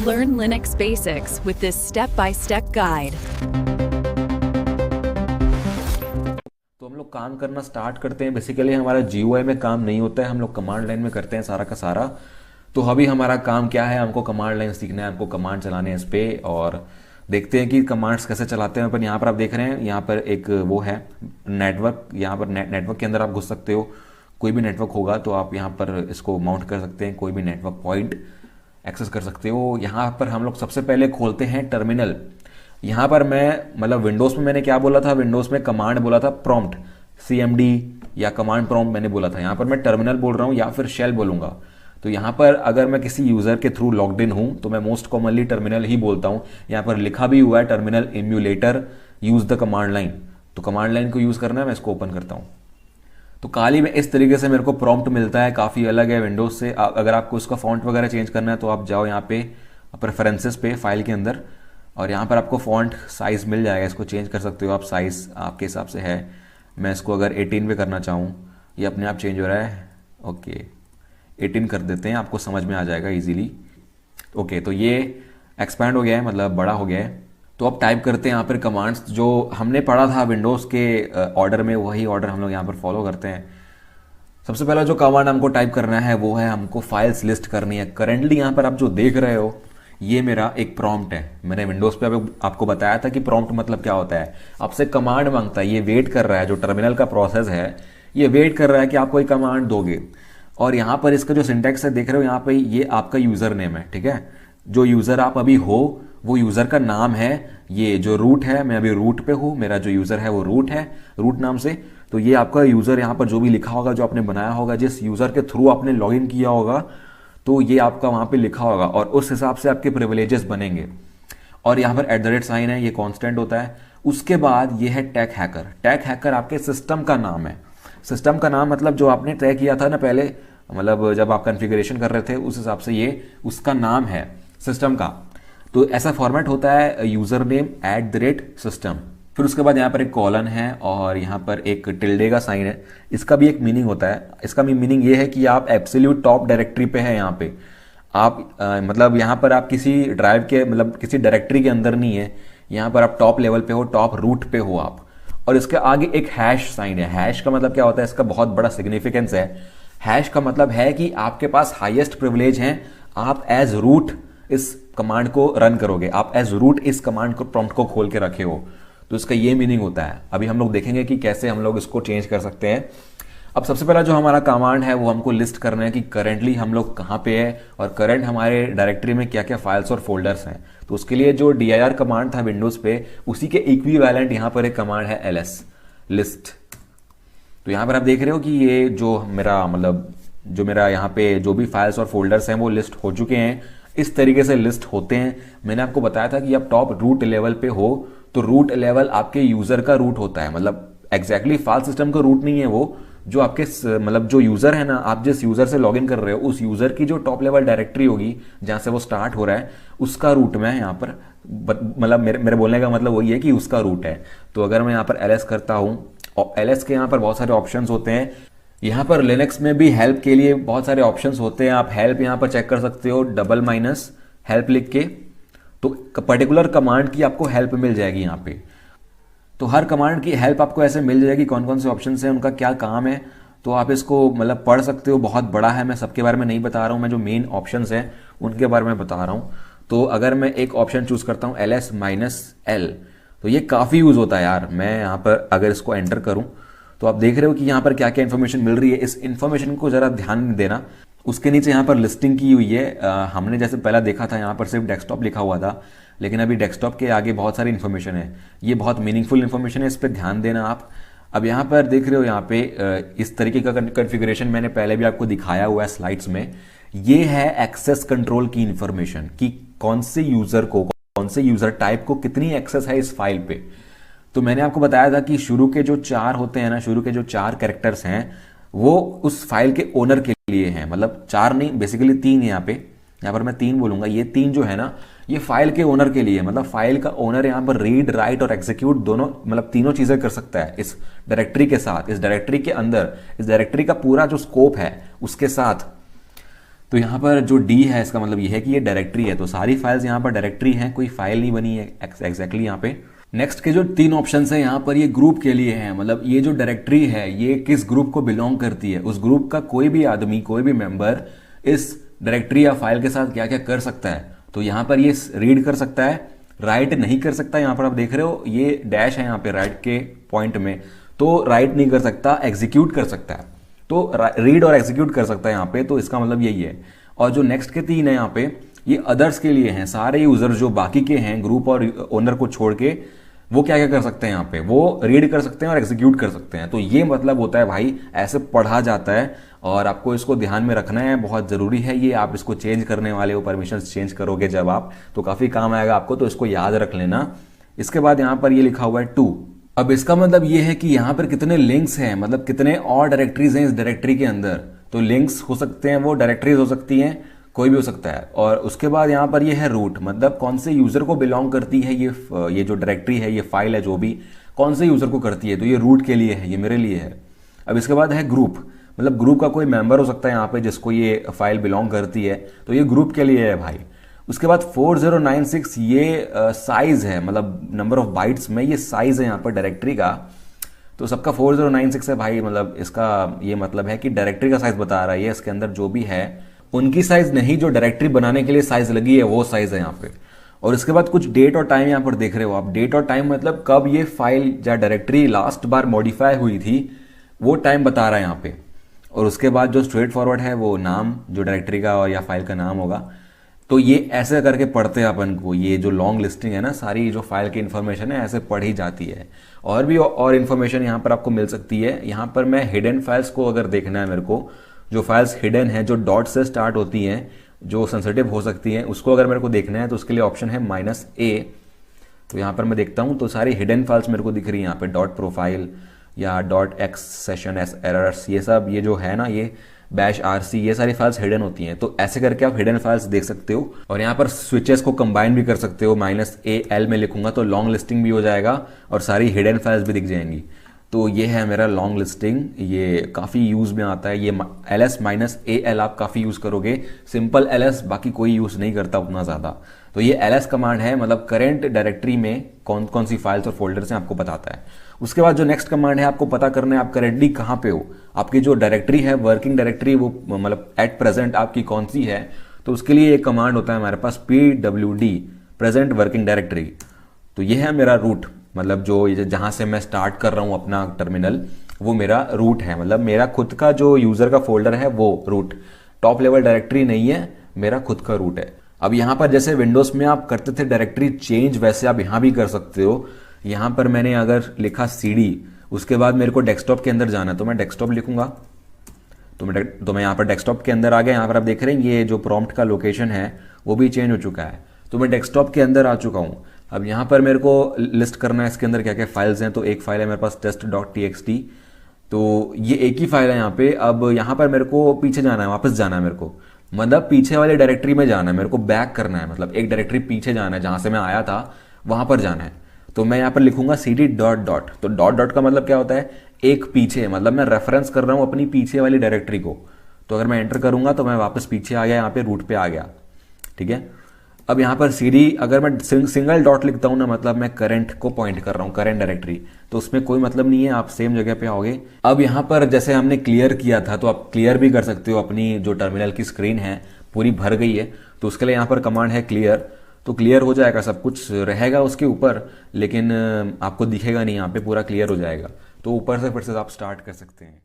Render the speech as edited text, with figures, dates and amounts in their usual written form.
Learn Linux basics with this step-by-step guide. तो हम लोग काम करना स्टार्ट करते हैं। बेसिकली हमारा जीयूआई में काम नहीं होता है, हम लोग कमांड लाइन में करते हैं सारा का सारा। तो अभी हमारा काम क्या है, हमको कमांड लाइन सीखना है, हमको कमांड चलाने हैं इस पे, और देखते हैं कि कमांड्स कैसे चलाते हैं। पर यहाँ पर आप देख रहे हैं, यहाँ पर एक वो है नेटवर्क, यहाँ पर नेटवर्क के अंदर आप घुस सकते हो। कोई भी नेटवर्क होगा तो आप यहाँ पर इसको माउंट कर सकते हैं, कोई भी नेटवर्क पॉइंट एक्सेस कर सकते हो। यहाँ पर हम लोग सबसे पहले खोलते हैं टर्मिनल। यहाँ पर मैं मतलब विंडोज़ में मैंने क्या बोला था, विंडोज़ में कमांड बोला था प्रॉम्प्ट, CMD या कमांड प्रॉम्प्ट मैंने बोला था। यहाँ पर मैं टर्मिनल बोल रहा हूँ या फिर शेल बोलूँगा। तो यहाँ पर अगर मैं किसी यूज़र के थ्रू लॉग्ड इन हूँ तो मैं मोस्ट कॉमनली टर्मिनल ही बोलता हूँ। यहाँ पर लिखा भी हुआ है terminal emulator use the command line. तो कमांड लाइन को यूज़ करना है, मैं इसको ओपन करता हूँ। तो काली में इस तरीके से मेरे को प्रॉम्प्ट मिलता है, काफ़ी अलग है विंडोज़ से। अगर आपको इसका फॉन्ट वगैरह चेंज करना है तो आप जाओ यहाँ पे प्रेफरेंसेस पे फाइल के अंदर, और यहाँ पर आपको फॉन्ट साइज़ मिल जाएगा, इसको चेंज कर सकते हो आप, साइज़ आपके हिसाब से है। मैं इसको अगर 18 पे करना चाहूँ, ये अपने आप चेंज हो रहा है। ओके 18 कर देते हैं, आपको समझ में आ जाएगा ईजीली। ओके तो ये एक्सपैंड हो गया है, मतलब बड़ा हो गया है। तो अब टाइप करते हैं यहाँ पर कमांड्स जो हमने पढ़ा था विंडोज़ के ऑर्डर में, वही ऑर्डर हम लोग यहाँ पर फॉलो करते हैं। सबसे पहला जो कमांड हमको टाइप करना है वो है, हमको फाइल्स लिस्ट करनी है। करेंटली यहाँ पर आप जो देख रहे हो ये मेरा एक प्रॉम्प्ट है। मैंने विंडोज़ पे आपको बताया था कि प्रॉम्प्ट मतलब क्या होता है, आपसे कमांड मांगता है, ये वेट कर रहा है, जो टर्मिनल का प्रोसेस है ये वेट कर रहा है कि आप कोई कमांड दोगे। और यहाँ पर इसका जो सिंटैक्स है देख रहे हो, यहाँ पे ये आपका यूज़र नेम है, ठीक है। जो यूज़र आप अभी हो वो यूज़र का नाम है, ये जो रूट है, मैं अभी रूट पे हूँ, मेरा जो यूज़र है वो रूट है, रूट नाम से। तो ये आपका यूज़र, यहाँ पर जो भी लिखा होगा, जो आपने बनाया होगा, जिस यूज़र के थ्रू आपने लॉगिन किया होगा, तो ये आपका वहाँ पे लिखा होगा और उस हिसाब से आपके प्रिविलेजेस बनेंगे। और यहाँ पर @ साइन है, ये कांस्टेंट होता है। उसके बाद ये है टैग हैकर। टैग हैकर आपके सिस्टम का नाम है। सिस्टम का नाम मतलब जो आपने तय किया था ना पहले, मतलब जब आप कॉन्फ़िगरेशन कर रहे थे, उस हिसाब से ये उसका नाम है सिस्टम का। तो ऐसा फॉर्मेट होता है यूज़र नेम @system। फिर उसके बाद यहाँ पर एक कॉलन है और यहाँ पर एक टिल्डे का साइन है। इसका भी एक मीनिंग होता है। इसका भी मीनिंग ये है कि आप एब्सोल्यूट टॉप डायरेक्टरी पे है। यहाँ पे आप मतलब यहाँ पर आप किसी ड्राइव के, मतलब किसी डायरेक्टरी के अंदर नहीं है, यहाँ पर आप टॉप लेवल पे हो, टॉप रूट पे हो आप। और इसके आगे एक हैश साइन है। हैश का मतलब क्या होता है, इसका बहुत बड़ा सिग्निफिकेंस है। हैश का मतलब है कि आपके पास हाईएस्ट प्रिविलेज हैं, आप एज रूट इस कमांड को रन करोगे, आप एज रूट इस कमांड को प्रॉम्प्ट को खोल के रखे हो। तो इसका ये मीनिंग होता है। अभी हम लोग देखेंगे कि कैसे हम लोग इसको चेंज कर सकते हैं। अब सबसे पहला जो हमारा कमांड है वो हमको लिस्ट करना है कि करेंटली हम लोग कहाँ पे है और करंट हमारे डायरेक्टरी में क्या क्या फाइल्स और फोल्डर्स हैं। तो उसके लिए जो dir कमांड था विंडोज़ पे, उसी के इक्विवेलेंट यहाँ पर एक कमांड है ls लिस्ट। तो यहाँ पर आप देख रहे हो कि ये जो मेरा यहाँ पे जो भी फाइल्स और फोल्डर्स हैं वो लिस्ट हो चुके हैं। इस तरीके से लिस्ट होते हैं। मैंने आपको बताया था कि आप टॉप रूट लेवल पे हो, तो रूट लेवल आपके यूज़र का रूट होता है। मतलब एग्जैक्टली फाइल सिस्टम का रूट नहीं है वो, जो आपके मतलब जो यूज़र है ना, आप जिस यूज़र से लॉगिन कर रहे हो, उस यूज़र की जो टॉप लेवल डायरेक्टरी होगी जहाँ से वो स्टार्ट हो रहा है, उसका रूट में यहाँ पर, मतलब मेरे बोलने का मतलब वही है कि उसका रूट है। तो अगर मैं यहाँ पर ls करता हूँ, और ls के यहाँ पर बहुत सारे ऑप्शंस होते हैं। यहाँ पर लिनक्स में भी हेल्प के लिए बहुत सारे ऑप्शंस होते हैं। आप हेल्प यहाँ पर चेक कर सकते हो, -- हेल्प लिख के, तो पर्टिकुलर कमांड की आपको हेल्प मिल जाएगी यहाँ पे। तो हर कमांड की हेल्प आपको ऐसे मिल जाएगी, कौन कौन से ऑप्शंस हैं, उनका क्या काम है। तो आप इसको मतलब पढ़ सकते हो, बहुत बड़ा है। मैं सबके बारे में नहीं बता रहा हूँ, मैं जो मेन ऑप्शंस हैं उनके बारे में बता रहा हूँ। तो अगर मैं एक ऑप्शन चूज करता हूँ ls-l, तो ये काफ़ी यूज़ होता है यार। मैं यहाँ पर अगर इसको एंटर करूँ तो आप देख रहे हो कि यहाँ पर क्या क्या इन्फॉर्मेशन मिल रही है। इस इन्फॉर्मेशन को ज़रा ध्यान देना। उसके नीचे यहाँ पर लिस्टिंग की हुई है। हमने जैसे पहला देखा था यहाँ पर सिर्फ डेस्कटॉप लिखा हुआ था, लेकिन अभी डेस्कटॉप के आगे बहुत सारी इन्फॉर्मेशन है। ये बहुत मीनिंगफुल इन्फॉर्मेशन है, इस पर ध्यान देना आप। अब यहाँ पर देख रहे हो, यहाँ पे इस तरीके का कॉन्फ़िगरेशन मैंने पहले भी आपको दिखाया हुआ है स्लाइड्स में। ये है एक्सेस कंट्रोल की इन्फॉर्मेशन कि कौन से यूज़र को, कौन से यूज़र टाइप को कितनी एक्सेस है इस फाइल पे। तो मैंने आपको बताया था कि शुरू के जो 4 होते हैं ना, शुरू के जो 4 कैरेक्टर्स हैं वो उस फाइल के ओनर के लिए हैं। मतलब 4 नहीं, बेसिकली 3 है यहाँ पे। यहाँ पर मैं 3 बोलूंगा। ये 3 जो है ना, ये फाइल के ओनर के लिए, मतलब फाइल का ओनर यहाँ पर रीड, राइट और एग्जीक्यूट दोनों, मतलब तीनों चीजें कर सकता है इस डायरेक्टरी के साथ, इस डायरेक्टरी के अंदर, इस डायरेक्टरी का पूरा जो स्कोप है उसके साथ। तो यहाँ पर जो डी है इसका मतलब ये है कि ये डायरेक्टरी है, तो सारी फाइल्स यहाँ पर डायरेक्टरी हैं, कोई फाइल नहीं बनी है एग्जैक्टली यहाँ पे। नेक्स्ट के जो 3 ऑप्शंस हैं यहाँ पर ये ग्रुप के लिए हैं, मतलब ये जो डायरेक्टरी है ये किस ग्रुप को बिलोंग करती है, उस ग्रुप का कोई भी आदमी, कोई भी मेंबर इस डायरेक्टरी या फाइल के साथ क्या क्या कर सकता है। तो यहाँ पर ये रीड कर सकता है, राइट नहीं कर सकता। यहाँ पर आप देख रहे हो ये डैश है यहाँ पे राइट के पॉइंट में, तो राइट नहीं कर सकता, एग्जीक्यूट कर सकता है। तो रीड और एग्जीक्यूट कर सकता है यहाँ पे, तो इसका मतलब यही है। और जो नेक्स्ट के 3 है यहाँ पे ये अदर्स के लिए हैं, सारे यूजर जो बाकी के हैं ग्रुप और ओनर को छोड़ के, वो क्या क्या कर सकते हैं यहाँ पे, वो रीड कर सकते हैं और एग्जीक्यूट कर सकते हैं। तो ये मतलब होता है भाई, ऐसे पढ़ा जाता है और आपको इसको ध्यान में रखना है, बहुत जरूरी है ये। आप इसको चेंज करने वाले हो, परमिशन चेंज करोगे जब आप, तो काफी काम आएगा आपको, तो इसको याद रख लेना। इसके बाद यहाँ पर ये लिखा हुआ है 2। अब इसका मतलब ये है कि यहाँ पर कितने लिंक्स हैं, मतलब कितने और डायरेक्टरीज हैं इस डायरेक्टरी के अंदर। तो लिंक्स हो सकते हैं, वो डायरेक्टरीज हो सकती हैं, कोई भी हो सकता है। और उसके बाद यहाँ पर ये है रूट, मतलब कौन से यूजर को बिलोंग करती है ये जो डायरेक्टरी है, ये फाइल है जो भी, कौन से यूजर को करती है, तो ये रूट के लिए है, ये मेरे लिए है। अब इसके बाद है ग्रुप, मतलब ग्रुप का कोई मेंबर हो सकता है यहाँ पे जिसको ये फाइल बिलोंग करती है, तो ये ग्रुप के लिए है भाई। उसके बाद 4096 ये साइज है, मतलब नंबर ऑफ बाइट्स में ये साइज है यहाँ पर डायरेक्टरी का। तो सबका 4096 है भाई, मतलब इसका ये मतलब है कि डायरेक्टरी का साइज बता रहा है ये, इसके अंदर जो भी है उनकी साइज नहीं, जो डायरेक्टरी बनाने के लिए साइज लगी है वो साइज है यहाँ पे। और इसके बाद कुछ डेट और टाइम यहाँ पर देख रहे हो आप, डेट और टाइम मतलब कब ये फाइल या डायरेक्टरी लास्ट बार मॉडिफाई हुई थी, वो टाइम बता रहा है यहाँ पे। और उसके बाद जो स्ट्रेट फॉरवर्ड है वो नाम, जो डायरेक्टरी का और या फाइल का नाम होगा। तो ये ऐसे करके पढ़ते हैं अपन को, ये जो लॉन्ग लिस्टिंग है ना, सारी जो फाइल की इन्फॉर्मेशन है ऐसे पढ़ी जाती है। और भी और इन्फॉर्मेशन यहाँ पर आपको मिल सकती है। यहाँ पर मैं हिडन फाइल्स को अगर देखना है मेरे को, जो फाइल्स हिडन है, जो डॉट से स्टार्ट होती हैं, जो सेंसिटिव हो सकती हैं, उसको अगर मेरे को देखना है तो उसके लिए ऑप्शन है -A। तो यहाँ पर मैं देखता हूँ तो सारी हिडन फाइल्स मेरे को दिख रही है यहाँ पे, डॉट प्रोफाइल या डॉट एक्स सेशन एरर्स, ये सब ये जो है ना, ये -RC, ये सारी फाइल्स हिडन होती हैं। तो ऐसे करके आप हिडन फाइल्स देख सकते हो। और यहाँ पर स्विचेस को कंबाइन भी कर सकते हो, -AL में लिखूंगा तो लॉन्ग लिस्टिंग भी हो जाएगा और सारी हिडन फाइल्स भी दिख जाएंगी। तो ये है मेरा लॉन्ग लिस्टिंग, ये काफ़ी यूज़ में आता है। ये ls-AL आप काफ़ी यूज़ करोगे, सिंपल ls बाकी कोई यूज़ नहीं करता उतना ज़्यादा। तो ये ls कमांड है, मतलब करेंट डायरेक्टरी में कौन कौन सी फाइल्स और फोल्डर्स हैं आपको बताता है। उसके बाद जो नेक्स्ट कमांड है, आपको पता करना है आप करेंटली कहाँ पे हो, आपकी जो डायरेक्टरी है, वर्किंग डायरेक्टरी, वो मतलब एट प्रेजेंट आपकी कौन सी है। तो उसके लिए एक कमांड होता है हमारे पास PWD, प्रेजेंट वर्किंग डायरेक्टरी। तो ये है मेरा रूट, मतलब जो जहां से मैं स्टार्ट कर रहा हूं अपना टर्मिनल, वो मेरा रूट है, मतलब मेरा खुद का जो यूजर का फोल्डर है वो रूट, टॉप लेवल डायरेक्टरी नहीं है, मेरा खुद का रूट है। अब यहाँ पर जैसे विंडोज में आप करते थे डायरेक्टरी चेंज, वैसे आप यहाँ भी कर सकते हो। यहाँ पर मैंने अगर लिखा CD, उसके बाद मेरे को डेस्कटॉप के अंदर जाना है तो मैं डेस्कटॉप लिखूंगा, तो मैं यहाँ पर डेस्कटॉप के अंदर आ गया। यहाँ पर आप देख रहे हैं ये जो प्रॉम्प्ट का लोकेशन है वो भी चेंज हो चुका है, तो मैं डेस्कटॉप के अंदर आ चुका हूँ। अब यहाँ पर मेरे को लिस्ट करना है इसके अंदर क्या क्या फाइल्स हैं। तो एक फाइल है मेरे पास test.txt, तो ये एक ही फाइल है यहाँ पे। अब यहाँ पर मेरे को पीछे जाना है, वापस जाना है मेरे को, मतलब पीछे वाली डायरेक्टरी में जाना है, मेरे को बैक करना है, मतलब एक डायरेक्टरी पीछे जाना है, जहाँ से मैं आया था वहाँ पर जाना है। तो मैं यहाँ पर लिखूंगा CD डॉट, तो डॉट का मतलब क्या होता है, एक पीछे, मतलब मैं रेफरेंस कर रहा हूँ अपनी पीछे वाली डायरेक्टरी को। तो अगर मैं एंटर करूंगा तो मैं वापस पीछे आ गया, यहाँ पे रूट पे आ गया, ठीक है। अब यहाँ पर CD अगर मैं सिंगल डॉट लिखता हूँ ना, मतलब मैं करंट को पॉइंट कर रहा हूँ, करंट डायरेक्टरी, तो उसमें कोई मतलब नहीं है, आप सेम जगह पे आओगे। अब यहाँ पर जैसे हमने क्लियर किया था, तो आप क्लियर भी कर सकते हो, अपनी जो टर्मिनल की स्क्रीन है पूरी भर गई है, तो उसके लिए यहाँ पर कमांड है क्लियर, तो क्लियर हो जाएगा, सब कुछ रहेगा उसके ऊपर, लेकिन आपको दिखेगा नहीं, यहाँ पे पूरा क्लियर हो जाएगा। तो ऊपर से फिर से आप स्टार्ट कर सकते हैं।